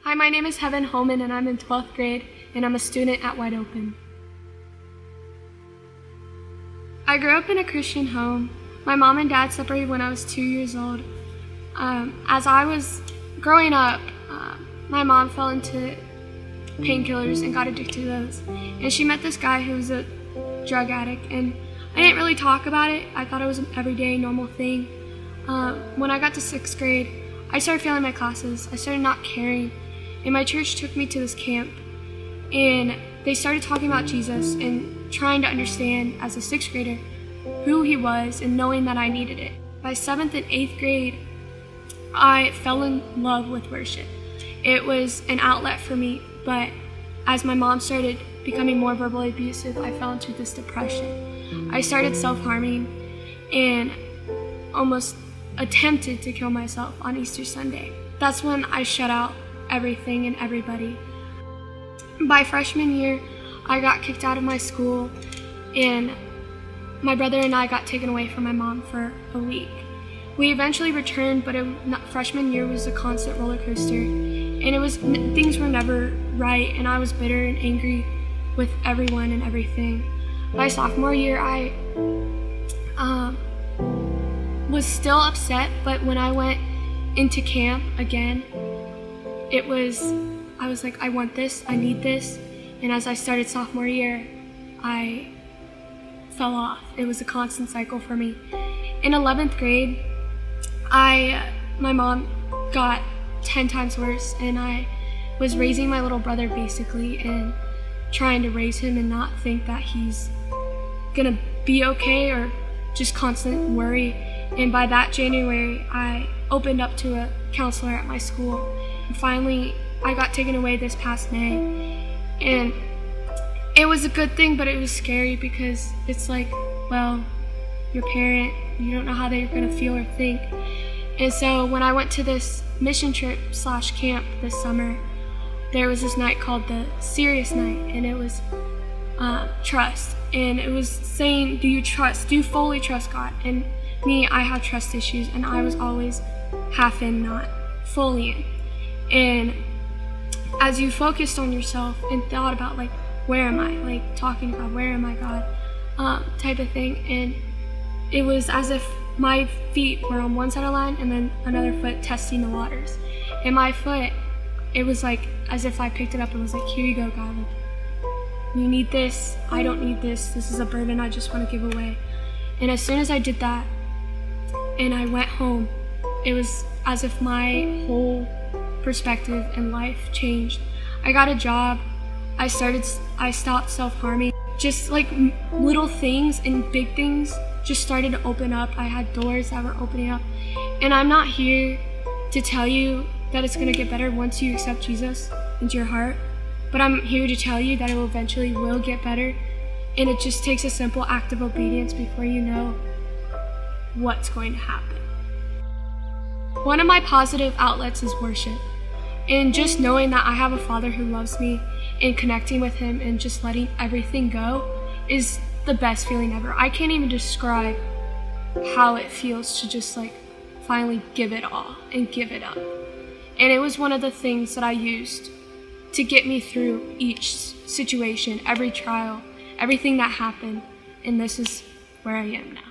Hi, my name is Heaven Holman, and I'm in 12th grade, and I'm a student at Wide Open. I grew up in a Christian home. My mom and dad separated when I was 2 years old. As I was growing up, my mom fell into painkillers and got addicted to those. And she met this guy who was a drug addict, and I didn't really talk about it. I thought it was an everyday, normal thing. When I got to 6th grade, I started failing my classes. I started not caring. And my church took me to this camp, and they started talking about Jesus and trying to understand, as a 6th grader, who he was and knowing that I needed it. By 7th and 8th grade, I fell in love with worship. It was an outlet for me, but as my mom started becoming more verbally abusive, I fell into this depression. I started self-harming and almost attempted to kill myself on Easter Sunday. That's when I shut out everything and everybody. By freshman year, I got kicked out of my school, and my brother and I got taken away from my mom for a week. We eventually returned, but freshman year was a constant roller coaster, and things were never right, and I was bitter and angry with everyone and everything. By sophomore year, I was still upset, but when I went into camp again, I was like, I want this, I need this. And as I started sophomore year, I fell off. It was a constant cycle for me. In 11th grade, my mom got 10 times worse, and I was raising my little brother basically, and trying to raise him and not think that he's gonna be okay, or just constant worry. And by that January, I opened up to a counselor at my school. And finally, I got taken away this past May. And it was a good thing, but it was scary because it's like, well, your parent, you don't know how they're gonna feel or think. And so when I went to this mission trip / camp this summer, there was this night called the Serious Night, and it was trust. And it was saying, do you fully trust God? And me, I have trust issues, and I was always half in, not fully in. And as you focused on yourself and thought about, like, where am I? Like, talking about where am I, God? Type of thing. And it was as if my feet were on one side of the line and then another foot testing the waters. And my foot, it was like as if I picked it up and was like, here you go, God. Like, you need this. I don't need this. This is a burden I just want to give away. And as soon as I did that and I went home, it was as if my whole perspective in life changed. I got a job. I stopped self-harming. Just like little things and big things just started to open up. I had doors that were opening up. And I'm not here to tell you that it's going to get better once you accept Jesus into your heart, but I'm here to tell you that it eventually will get better. And it just takes a simple act of obedience before you know what's going to happen. One of my positive outlets is worship. And just knowing that I have a Father who loves me and connecting with him and just letting everything go is the best feeling ever. I can't even describe how it feels to just like finally give it all and give it up. And it was one of the things that I used to get me through each situation, every trial, everything that happened. And this is where I am now.